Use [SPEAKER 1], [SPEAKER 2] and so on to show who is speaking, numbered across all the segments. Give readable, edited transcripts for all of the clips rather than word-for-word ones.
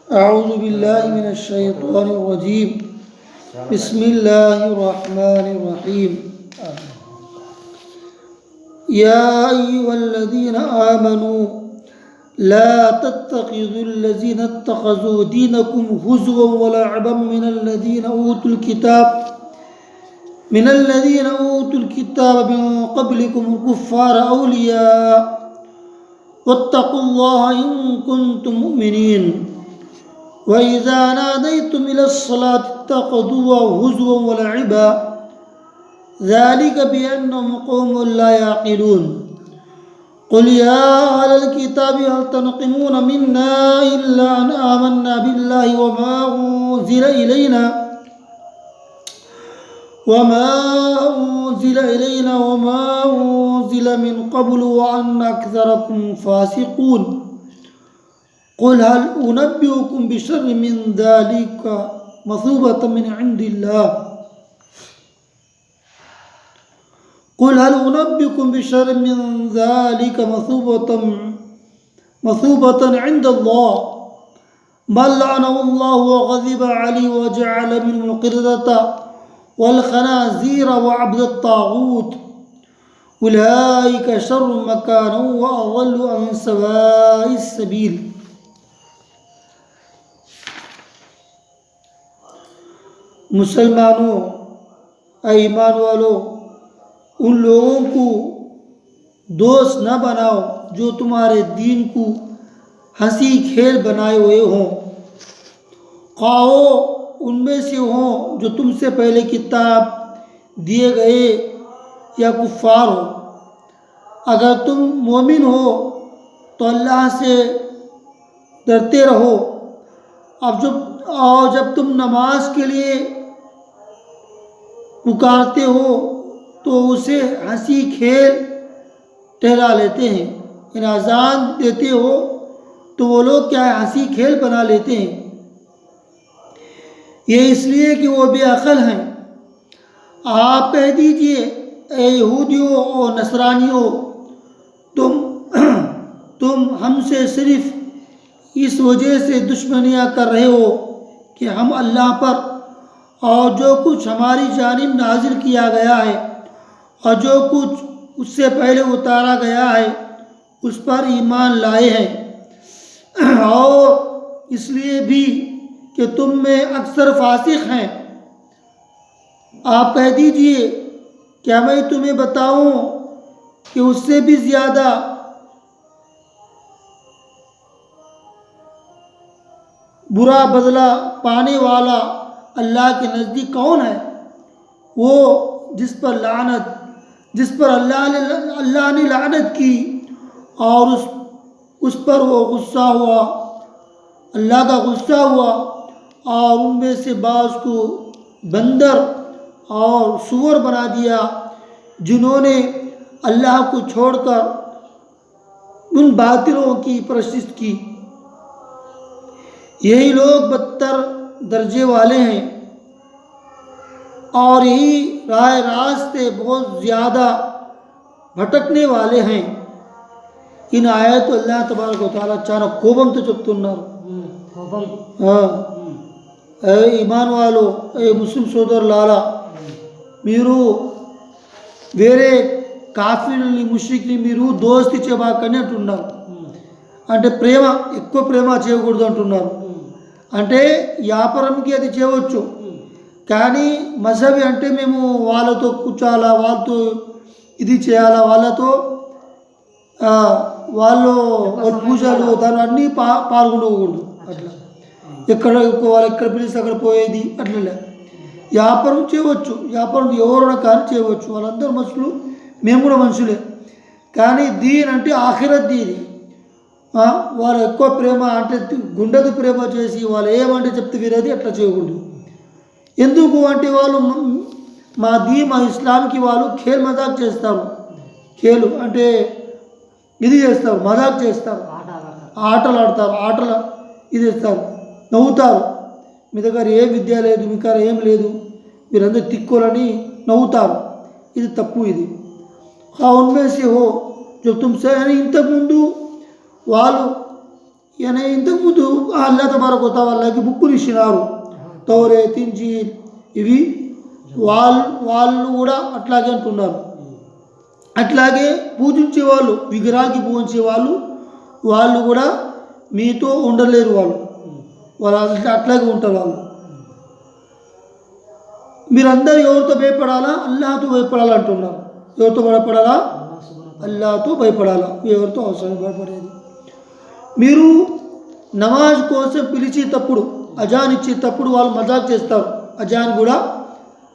[SPEAKER 1] أعوذ بالله من الشيطان الرجيم. بسم الله الرحمن الرحيم. يا أيها الذين آمنوا لا تتخذوا الذين اتخذوا دينكم هزوا ولعبا من الذين أوتوا الكتاب من قبلكم الكفار أولياء واتقوا الله إن كنتم مؤمنين. وإذا ناديتم إلى الصلاة اتخذوها هزوا ولعبا ذلك بأنهم قوم لا يعقلون. قل يا أهل الكتاب هل تنقمون منا إلا أن آمنا بالله وما أنزل إلينا وما أنزل من قبل وأن أكثركم فاسقون. قل هل أنبئكم بشر من ذلك مثوبة من عند الله عند الله بل لعنه الله وغضب عليه وجعل منهم القردة والخنازير وعبد الطاغوت أولئك شر مكانا وأضل عن سواء السبيل. مسلمانوں اے ایمان والو، ان لوگوں کو دوست نہ بناؤ جو تمہارے دین کو ہنسی کھیل بنائے ہوئے ہوں، خواہ ان میں سے ہوں جو تم سے پہلے کتاب دیے گئے یا کفار ہو۔ اگر تم مومن ہو تو اللہ سے ڈرتے رہو، اور جب تم نماز کے لیے پکارتے ہو تو اسے ہنسی کھیل ٹھہرا لیتے ہیں، یعنی اذان دیتے ہو تو وہ لوگ کیا ہے، ہنسی کھیل بنا لیتے ہیں، یہ اس لیے کہ وہ بے عقل ہیں۔ آپ کہہ دیجئے اے یہودیوں اور نصرانیوں، تم ہم سے صرف اس وجہ سے دشمنیاں کر رہے ہو کہ ہم اللہ پر اور جو کچھ ہماری جانب نازل کیا گیا ہے اور جو کچھ اس سے پہلے اتارا گیا ہے اس پر ایمان لائے ہیں، اور اس لیے بھی کہ تم میں اکثر فاسق ہیں۔ آپ کہہ دیجئے کیا میں تمہیں بتاؤں کہ اس سے بھی زیادہ برا بدلہ پانے والا اللہ کے نزدیک کون ہے؟ وہ جس پر اللہ نے لعنت کی اور اس پر وہ غصہ ہوا، اللہ کا غصہ ہوا، اور ان میں سے بعض کو بندر اور سور بنا دیا، جنہوں نے اللہ کو چھوڑ کر ان باطلوں کی پرستش کی۔ یہی لوگ بدتر درجے والے ہیں اور یہی راہ راستے بہت زیادہ بھٹکنے والے ہیں۔ ان آیات اللہ تبارک و تعالیٰ చాలా కోపంతో చెప్తున్నారు. ఏ ఈమాన్ వాళ్ళు, ఏ ముస్లిం సోదరులారా, మీరు వేరే కాఫీర్ని ముష్రిక్ని మీరు దోస్తి చేయబాకని అంటున్నారు. అంటే ఎక్కువ ప్రేమ చేయకూడదు అంటున్నారు. అంటే వ్యాపారంకి అది చేయవచ్చు, కానీ మజహబీ అంటే మేము వాళ్ళతో కూర్చోాలా, వాళ్ళతో ఇది చేయాలా, వాళ్ళతో వాళ్ళు పూజలు దాని అన్నీ పాల్గొనకూడదు. అట్లా వాళ్ళు ఎక్కడ పిలిస్తే అక్కడ పోయేది అట్లా. వ్యాపారం చేయవచ్చు, వ్యాపారం ఎవరైనా కానీ చేయవచ్చు, వాళ్ళందరూ మనుషులు, మేము కూడా మనుషులే. కానీ దీన్ అంటే ఆఖిరత్ దీని. వాళ్ళు ఎక్కువ ప్రేమ అంటే గుండెతో ప్రేమ చేసి వాళ్ళు ఏమంటే చెప్తే వినేది అట్లా చేయకూడదు. ఎందుకు అంటే వాళ్ళు మా ఇస్లాంకి వాళ్ళు ఖేల్ మజాక్ చేస్తారు. ఖేలు అంటే ఇది చేస్తారు, మజాక్ చేస్తారు, ఆటలు ఆడతారు, ఇది చేస్తారు, నవ్వుతారు. మీ దగ్గర ఏ విద్య లేదు, మీ దగ్గర ఏం లేదు, మీరందరూ తిక్కోలని నవ్వుతారు. ఇది తప్పు. ఇది ఉన్మే సే హో जो तुमसे यानी ఇంతకుముందు వాళ్ళు ఈయన ఇంతకుముందు అల్లా తబారక వాళ్ళకి బుక్కులు ఇచ్చినారు, తౌరేత్, ఇంజీల్. ఇవి వాళ్ళు కూడా అట్లాగే అంటున్నారు. అట్లాగే పూజించే వాళ్ళు, విగ్రహానికి పూజించే వాళ్ళు కూడా మీతో ఉండలేరు. వాళ్ళు అట్లాగే ఉంటారు. మీరందరూ ఎవరితో భయపడాలా? అల్లాహతో భయపడాలా అంటున్నారు. ఎవరితో భయపడాలా? అల్లాహతో భయపడాలా. ఎవరితో అవసరం భయపడేది. మీరు నమాజ్ కోసం పిలిచేటప్పుడు, అజాన్ ఇచ్చేటప్పుడు వాళ్ళు మజాక్ చేస్తారు. అజాన్ కూడా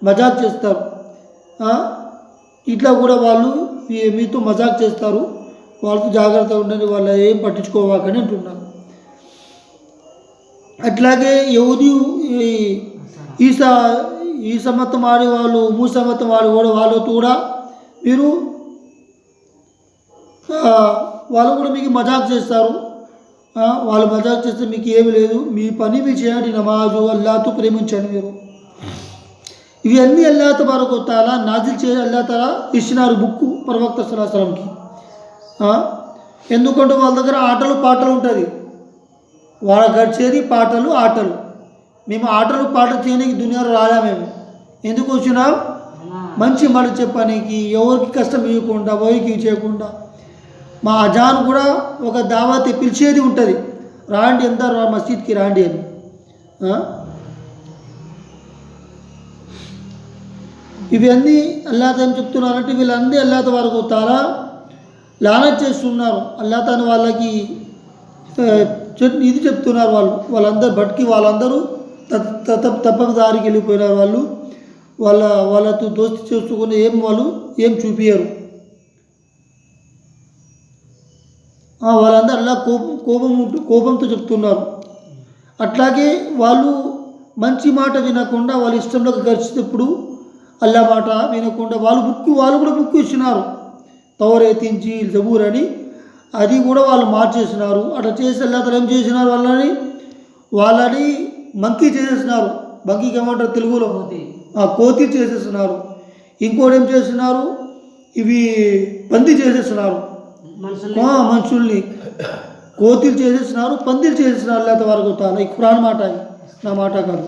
[SPEAKER 1] మజాక్ చేస్తారు. ఇట్లా కూడా వాళ్ళు మీతో మజాక్ చేస్తారు. వాళ్ళతో జాగ్రత్తగా ఉండండి, వాళ్ళు ఏం పట్టించుకోవాకని అంటున్నారు. అట్లాగే యహూదీ ఈసా మతం ఆడేవాళ్ళు, మూసా మతం ఆడేవాళ్ళు, వాళ్ళతో కూడా మీరు వాళ్ళు కూడా మీకు మజాక్ చేస్తారు. వాళ్ళు మజాక్ చేస్తే మీకు ఏమి లేదు, మీ పని మీరు చేయండి, నమాజు, అల్లాహతో ప్రేమించండి మీరు. ఇవన్నీ అల్లాహ్ తబారక వ తఆలా నాజిల్ చేసి అల్లాహ్ తఆలా ఇచ్చినారు బుక్కు ప్రవక్త సల్లల్లాహు అలైహి వసల్లంకి. ఎందుకంటే వాళ్ళ దగ్గర ఆటలు పాటలు ఉంటుంది, వాళ్ళ గడిచేది పాటలు ఆటలు. మేము ఆటలు పాటలు చేయడానికి దునియాలో రాలే. మేము ఎందుకు వచ్చినాం? మంచి మాట చెప్పడానికి, ఎవరికి కష్టం ఇవ్వకుండా, ఎవరికి చేయకుండా. మా అజాన్ కూడా ఒక దావత్ పిలిచేది ఉంటుంది, రాండి అందరూ మసీద్కి రాండి అని. ఇవన్నీ అల్లాహ్ అని చెప్తున్నారంటే వీళ్ళందరూ అల్లాహ్ తబారక వ తఆలా లానత్ చేస్తున్నారు. అల్లాహ్ తఆలా వాళ్ళకి ఇది చెప్తున్నారు. వాళ్ళందరూ బట్కి వాళ్ళందరూ తప్పక దారికి వెళ్ళిపోయినారు. వాళ్ళతో దోస్తీ చేసుకుని వాళ్ళు ఏం చూపించారు. వాళ్ళందరూ అల్లా కోపంతో చెప్తున్నారు. అట్లాగే వాళ్ళు మంచి మాట వినకుండా వాళ్ళ ఇష్టంలోకి గడిచేటప్పుడు అల్లా మాట వినకుండా వాళ్ళు కూడా బుక్కు ఇచ్చినారు, తౌరేత్, ఇంజీల్, జబూర్ అని. అది కూడా వాళ్ళు మార్చేసినారు. అట్లా చేసి అల్లా తఆలా ఏం చేసినారు? వాళ్ళని మంకీ చేసేసినారు. మంకీకి ఏమంటారు తెలుగులో? కోతి చేసేసినారు. ఇంకోటి ఏం చేస్తున్నారు? ఇవి పంది చేసేసినారు. మనుషుల్ని కోతిలు చేసేసినారు, పందిలు చేసేసినారు. అల్లాహ్ తబారక వ తఆలా ఈ ఖురాన్ మాట, నా మాట కాదు.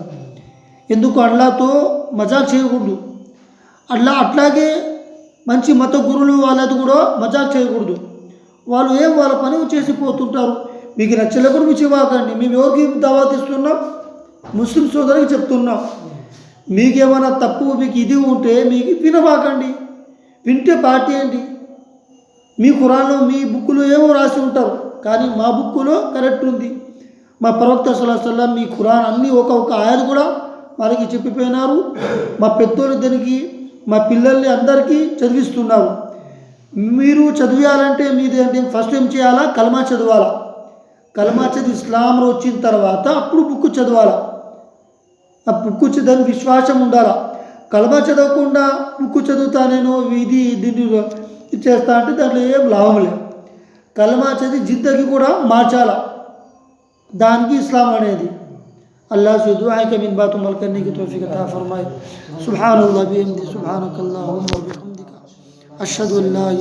[SPEAKER 1] ఎందుకు? అల్లాహతో మజాక్ చేయకూడదు. అట్లాగే మంచి మత గురువులు వాళ్ళతో కూడా మజాక్ చేయకూడదు. వాళ్ళు వాళ్ళ పని చేసిపోతుంటారు. మీకు నచ్చలేకుండా మీరు ఇవ్వకండి. మేము ఎవరికి దావత్ ఇస్తున్నాం? ముస్లిం సోదరులకు చెప్తున్నాం. మీకేమైనా తప్పు మీకు ఇది ఉంటే మీకు వినబాకండి, వింటే పార్టీ ఏంటి? మీ ఖురాన్లో మీ బుక్కులో ఏమో రాసి ఉంటారు, కానీ మా బుక్కులో కరెక్ట్ ఉంది. మా ప్రవక్త సల్లల్లాహు అలైహి వసల్లం మీ ఖురాన్ అన్నీ ఒక ఆయలు కూడా మనకి చెప్పిపోయినారు. మా పెద్దోళ్ళు దానికి మా పిల్లల్ని అందరికీ చదివిస్తున్నారు. మీరు చదివాలంటే మీది అంటే ఫస్ట్ ఏం చేయాలా? కలమా చదవాలా. కలమా చదివి ఇస్లాంలో వచ్చిన తర్వాత అప్పుడు బుక్కు చదవాలా. ఆ బుక్కు చదివి విశ్వాసం ఉండాలా. కలమా చదవకుండా బుక్కు చదువుతా నేను దీన్ని చేస్తా అంటే దాంట్లో ఏం లాభం లేదు. కలమా చదివి జిందగీ కూడా మార్చాలా. దానికి ఇస్లాం అనేది. अल्लाह से दुआ है कि इन बातों अमल करने की तौफीक अता फरमाए। सुभान अल्लाह बिहम्दिही सुभानक अल्लाहुम्मा व बिहम्दिका अशहदु अल्ला